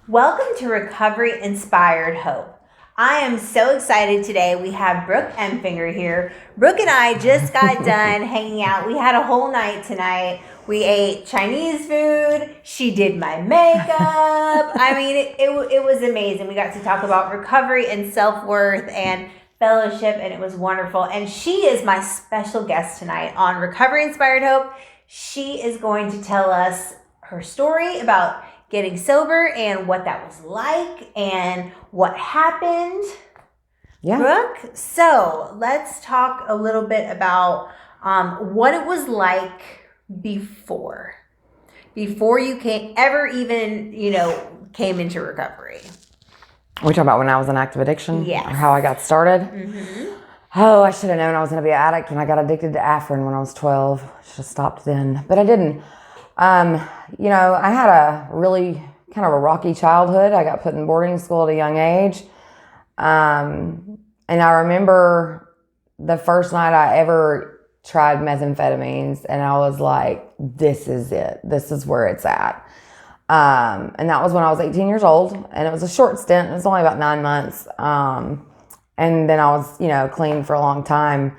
Welcome to Recovery Inspired Hope. I am so excited today. We have Brooke Emfinger here. Brooke and I just got done hanging out. We had a whole night tonight. We ate Chinese food. She did my makeup. I mean, it was amazing. We got to talk about recovery and self-worth and fellowship, and it was wonderful. And she is my special guest tonight on Recovery Inspired Hope. She is going to tell us her story about getting sober and what that was like and what happened. Yeah. Brooke, so let's talk a little bit about what it was like before you came into recovery. We're talking about when I was in active addiction? Yes. Or how I got started? Mm-hmm. Oh, I should have known I was going to be an addict when I got addicted to Afrin when I was 12. Should have stopped then, but I didn't. I had a really kind of a rocky childhood. I got put in boarding school at a young age. And I remember the first night I ever tried methamphetamines, and I was like, this is it. This is where it's at. And that was when I was 18 years old, and it was a short stint. It was only about 9 months. And then I was, clean for a long time.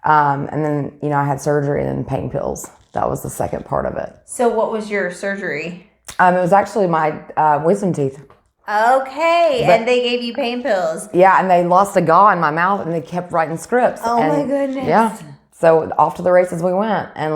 And then, I had surgery and pain pills. That was the second part of it. So what was your surgery? It was actually my wisdom teeth. Okay, and they gave you pain pills. Yeah, and they lost a gauze in my mouth, and they kept writing scripts. Oh, my goodness. Yeah. So off to the races we went, and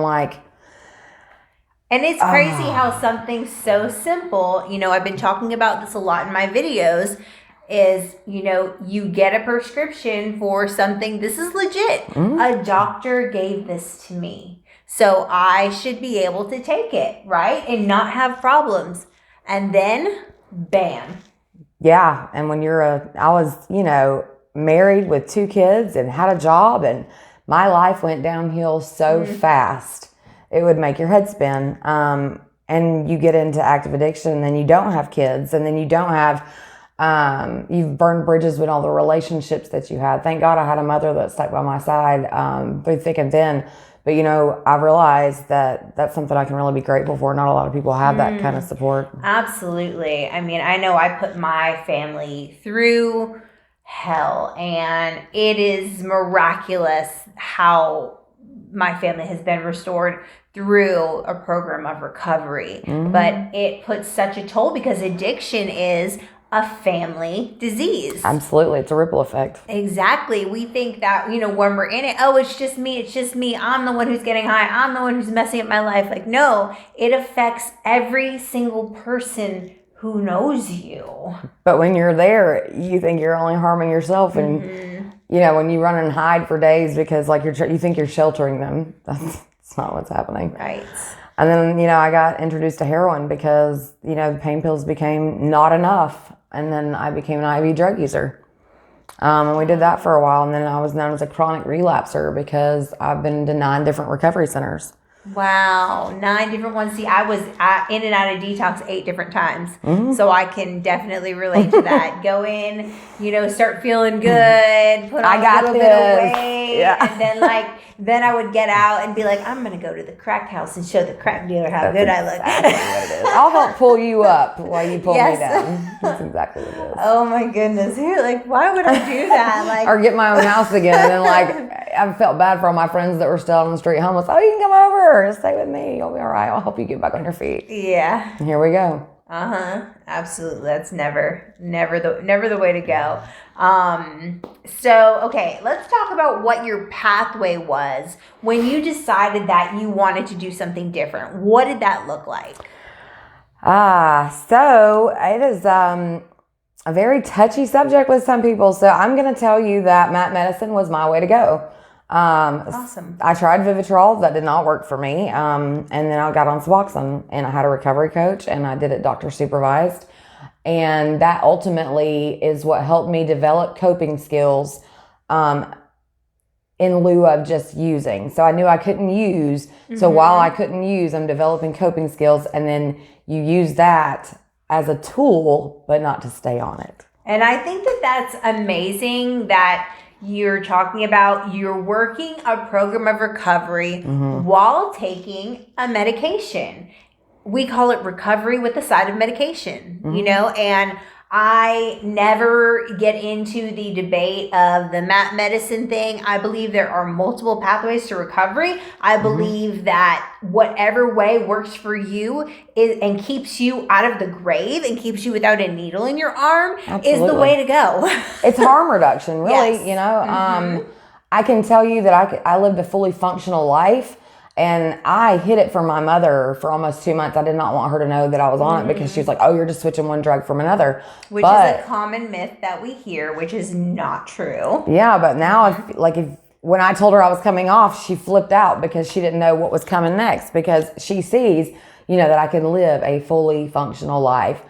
And it's crazy how something so simple, I've been talking about this a lot in my videos, is, you get a prescription for something. This is legit. Mm-hmm. A doctor gave this to me. So I should be able to take it, right? And not have problems. And then, bam. Yeah. And when I was, married with 2 kids and had a job, and my life went downhill so fast, it would make your head spin. And you get into active addiction, and then you don't have kids, and then you don't have, you've burned bridges with all the relationships that you had. Thank God I had a mother that stuck by my side through thick and thin. But, I realized that that's something I can really be grateful for. Not a lot of people have that kind of support. Absolutely. I mean, I know I put my family through hell, and it is miraculous how my family has been restored through a program of recovery. Mm-hmm. But it puts such a toll because addiction is a family disease. Absolutely. It's a ripple effect. Exactly. We think that, when we're in it, it's just me. I'm the one who's getting high. I'm the one who's messing up my life. Like, no, it affects every single person who knows you. But when you're there, you think you're only harming yourself. And, when you run and hide for days because you think you're sheltering them, that's not what's happening. Right. And then, I got introduced to heroin because, the pain pills became not enough. And then I became an IV drug user. And we did that for a while. And then I was known as a chronic relapser because I've been to 9 different recovery centers. Wow. 9 different ones. See, I was in and out of detox 8 different times. Mm-hmm. So I can definitely relate to that. Go in, start feeling good, put on a little bit of weight. Yeah. And then I would get out and be like, I'm going to go to the crack house and show the crack dealer how good I look. Exactly what it is. I'll help pull you up while you pull me down. That's exactly what it is. Oh my goodness. Why would I do that? Or get my own house again. And I felt bad for all my friends that were still on the street homeless. Oh, you can come over. Stay with me. You'll be all right. I'll help you get back on your feet. Yeah. And here we go. Absolutely. That's never the way to go. So, okay, let's talk about what your pathway was when you decided that you wanted to do something different. What did that look like? So it is, a very touchy subject with some people. So I'm going to tell you that MAT medicine was my way to go. Awesome. I tried Vivitrol. That did not work for me. And then I got on Suboxone, and I had a recovery coach, and I did it doctor supervised. And that ultimately is what helped me develop coping skills, in lieu of just using. So I knew I couldn't use. Mm-hmm. So while I couldn't use, I'm developing coping skills. And then you use that as a tool, but not to stay on it. And I think that that's amazing that you're talking about you're working a program of recovery while taking a medication. we call it recovery with the side of medication, Mm-hmm. you know, and I never get into the debate of the medicine thing. I believe there are multiple pathways to recovery. I believe that whatever way works for you and keeps you out of the grave and keeps you without a needle in your arm is the way to go. It's harm reduction, really. Yes. You know, I can tell you that I lived a fully functional life. And I hid it from my mother for almost 2 months. I did not want her to know that I was on it because she was like, oh, you're just switching one drug from another. Which is a common myth that we hear, which is not true. Yeah, but now, when I told her I was coming off, she flipped out because she didn't know what was coming next, because she sees, you know, that I can live a fully functional life.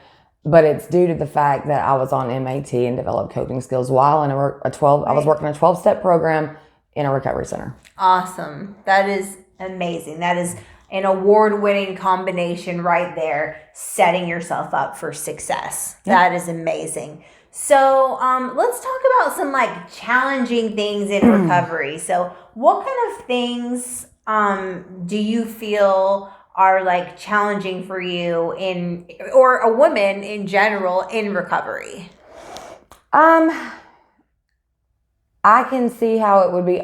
But it's due to the fact that I was on MAT and developed coping skills while in I was working a 12-step program in a recovery center. Awesome. That is amazing. That is an award-winning combination right there, setting yourself up for success. Yep. That is amazing. So let's talk about some like challenging things in recovery. So what kind of things do you feel are like challenging for you or a woman in general in recovery? I can see how it would be.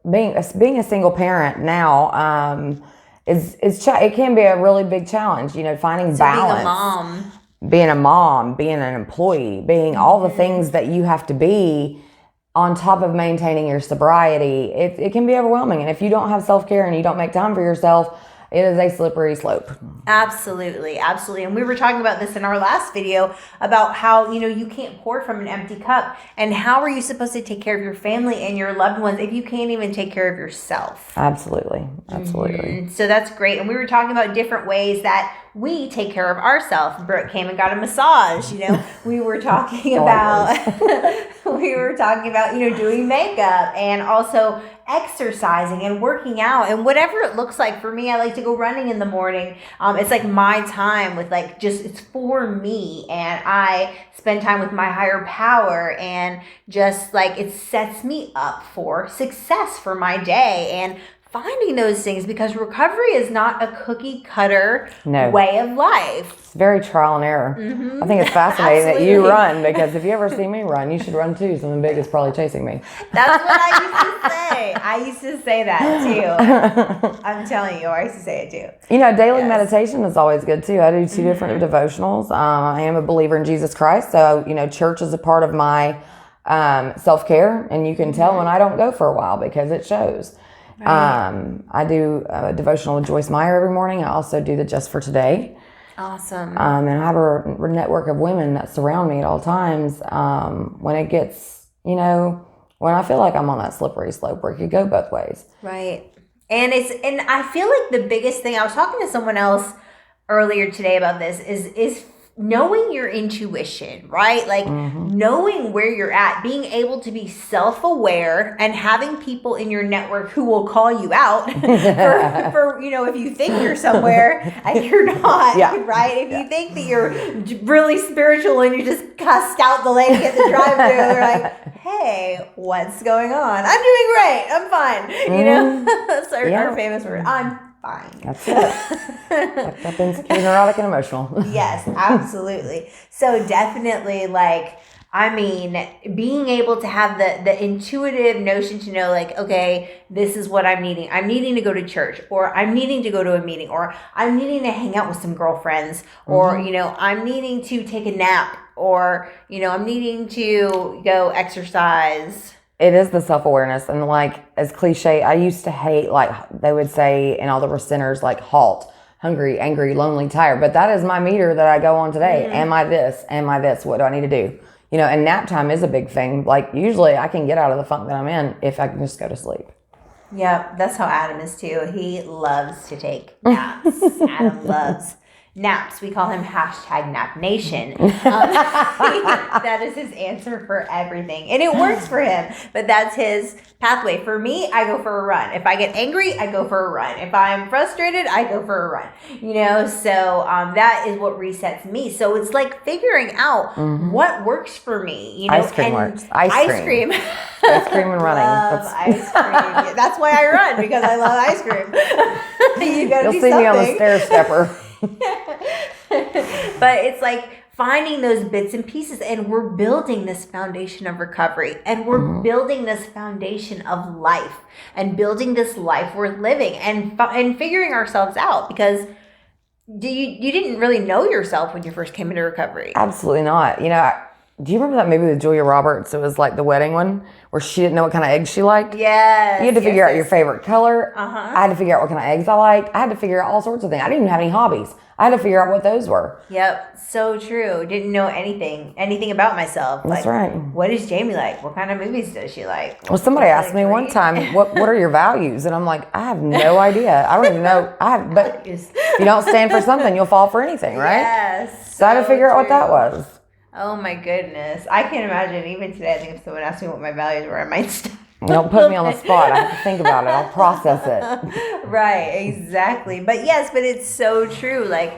Being a single parent now, it can be a really big challenge. You know, finding balance. Being a mom, being an employee, being all the things that you have to be on top of maintaining your sobriety. It can be overwhelming, and if you don't have self-care and you don't make time for yourself, it is a slippery slope. Absolutely. And we were talking about this in our last video about how, you know, you can't pour from an empty cup. And how are you supposed to take care of your family and your loved ones if you can't even take care of yourself? Absolutely. So that's great. And we were talking about different ways that we take care of ourselves. Brooke came and got a massage. You know, we were talking about, you know, doing makeup and also exercising and working out and whatever it looks like. For me, I like to go running in the morning. It's like my time with like it's for me, and I spend time with my higher power, and just like it sets me up for success for my day. And finding those things, because recovery is not a cookie cutter way of life. It's very trial and error. I think it's fascinating that you run, because if you ever see me run, you should run too. Something big is probably chasing me. That's what I used to say. I used to say that too. I'm telling you, I used to say it too. You know, daily meditation is always good too. I do 2 different devotionals. I am a believer in Jesus Christ. So, you know, church is a part of my self-care, and you can tell when I don't go for a while because it shows. Right. I do a devotional with Joyce Meyer every morning. I also do the Just for Today. Awesome. And I have a network of women that surround me at all times. When it gets, you know, when I feel like I'm on that slippery slope where it could go both ways. Right. And I feel like the biggest thing, I was talking to someone else earlier today about this, is knowing your intuition, right? Like knowing where you're at, being able to be self-aware, and having people in your network who will call you out for you know, if you think you're somewhere and you're not, right? If you think that you're really spiritual and you just cussed out the lady at the drive-thru, they're like, hey, what's going on? I'm doing great. I'm fine. You know, that's our famous word. I'm fine. That's it. I've been insecure, neurotic, and emotional. Yes, absolutely. So definitely, like, I mean, being able to have the intuitive notion to know, like, okay, this is what I'm needing. I'm needing to go to church, or I'm needing to go to a meeting, or I'm needing to hang out with some girlfriends, or, you know, I'm needing to take a nap, or, you know, I'm needing to go exercise. It is the self-awareness. And like, as cliche, I used to hate, like they would say in all the centers, like halt, hungry, angry, lonely, tired. But that is my meter that I go on today. Am I this? Am I this? What do I need to do? You know, and nap time is a big thing. Like usually I can get out of the funk that I'm in if I can just go to sleep. Yeah, that's how Adam is too. He loves to take naps. Adam loves naps. We call him #NapNation. That is his answer for everything. And it works for him, but that's his pathway. For me, I go for a run. If I get angry, I go for a run. If I'm frustrated, I go for a run. You know, so that is what resets me. So it's like figuring out what works for me. You know, ice cream works. Ice cream. Ice cream and running. Love ice cream. That's why I run, because I love ice cream. You gotta You'll do see me on the something. stair stepper. But it's like finding those bits and pieces, and we're building this foundation of recovery, and we're building this foundation of life, and building this life worth living, and figuring ourselves out, because you didn't really know yourself when you first came into recovery. Absolutely not. You know, do you remember that movie with Julia Roberts? It was like the wedding one where she didn't know what kind of eggs she liked. Yes. You had to figure out your favorite color. Uh-huh. I had to figure out what kind of eggs I liked. I had to figure out all sorts of things. I didn't even have any hobbies. I had to figure out what those were. Yep, so true. Didn't know anything about myself. That's like, right. What does Jamie like? What kind of movies does she like? Well, somebody asked me one time, what are your values? And I'm like, I have no idea. I don't even know. But if you don't stand for something, you'll fall for anything, right? Yes. So I had to figure out what that was. Oh my goodness. I can't imagine, even today, I think if someone asked me what my values were, I might stop. Don't put me on the spot. I have to think about it. I'll process it. Right, exactly. But it's so true. Like,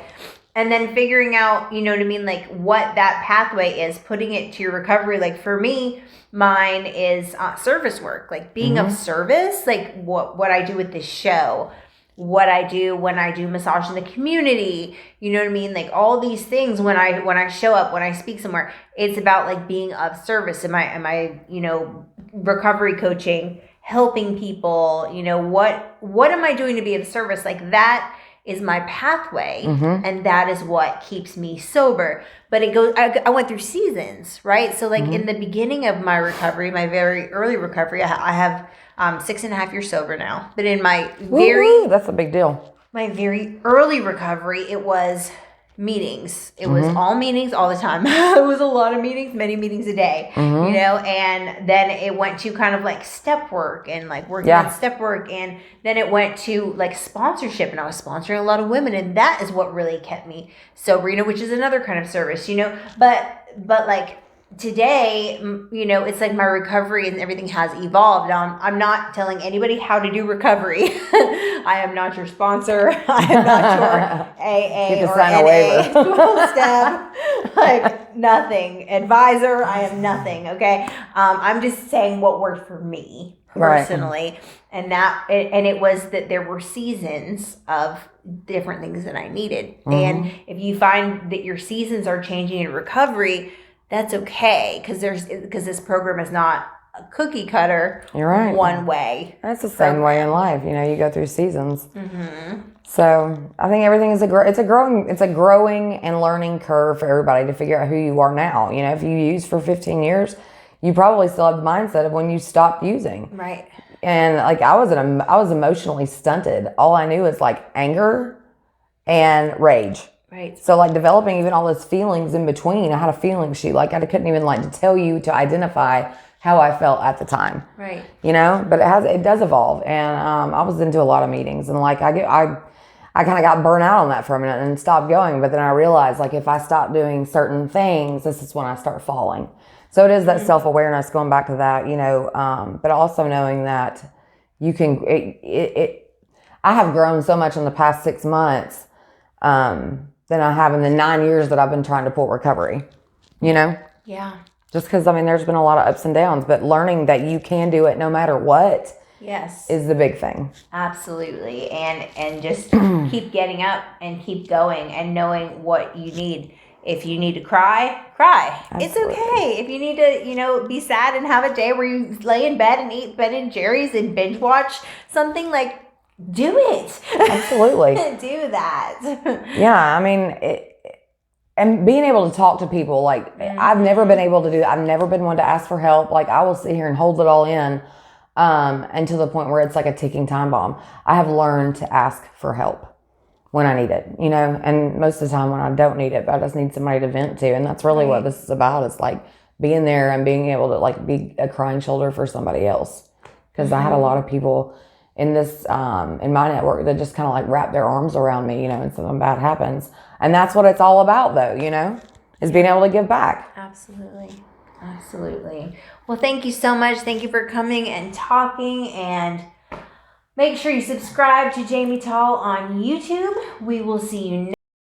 and then figuring out, you know what I mean, like what that pathway is, putting it to your recovery. Like for me, mine is service work, like being of service, like what I do with this show, what I do when I do massage in the community, you know what I mean? Like all these things when I show up, when I speak somewhere, it's about like being of service. Am I, you know, recovery coaching, helping people, you know, what am I doing to be of service? Like that is my pathway, and that is what keeps me sober. But it goes, I went through seasons, right? So like in the beginning of my recovery, my very early recovery, I have 6.5 years sober now. But in my that's a big deal. My very early recovery, it was meetings. It was all meetings all the time. It was a lot of meetings, many meetings a day, you know, and then it went to kind of like step work and like working on step work. And then it went to like sponsorship, and I was sponsoring a lot of women. And that is what really kept me sober, you know, which is another kind of service, you know, but like, today, you know, it's like my recovery and everything has evolved. I'm not telling anybody how to do recovery. I am not your sponsor. I am not your AA or NA 12-step. Like nothing. Advisor. I am nothing. Okay. I'm just saying what worked for me personally. Right. And it was that there were seasons of different things that I needed. And if you find that your seasons are changing in recovery, that's okay, because this program is not a cookie cutter. You're right. One way. That's the same way in life. You know, you go through seasons. So I think everything is it's a growing and learning curve for everybody to figure out who you are now. You know, if you use for 15 years, you probably still have the mindset of when you stopped using. Right. And like I was emotionally stunted. All I knew was like anger and rage. Right. So like developing even all those feelings in between, I had a feeling sheet. Like I couldn't even like to tell you to identify how I felt at the time. Right. You know, but it does evolve. And I was into a lot of meetings, and like I kind of got burnt out on that for a minute and stopped going. But then I realized like if I stop doing certain things, this is when I start falling. So it is that self-awareness, going back to that, you know, but also knowing that you can, I have grown so much in the past 6 months, than I have in the 9 years that I've been trying to pull recovery, you know? Yeah. Just because, I mean, there's been a lot of ups and downs, but learning that you can do it no matter what is the big thing. Absolutely. And just keep getting up and keep going and knowing what you need. If you need to cry. Absolutely. It's okay. If you need to, you know, be sad and have a day where you lay in bed and eat Ben & Jerry's and binge watch something, like, do it. Absolutely. Do that. Yeah, I mean, and being able to talk to people, like, I've never been able to do that. I've never been one to ask for help. Like, I will sit here and hold it all in until the point where it's like a ticking time bomb. I have learned to ask for help when I need it, you know, and most of the time when I don't need it, but I just need somebody to vent to. And that's really what this is about. It's like being there and being able to like be a crying shoulder for somebody else. Because I had a lot of people in this, in my network that just kind of like wrap their arms around me, you know, and something bad happens. And that's what it's all about though, you know, is being able to give back. Absolutely. Absolutely. Well, thank you so much. Thank you for coming and talking, and make sure you subscribe to JamieTall on YouTube. We will see you next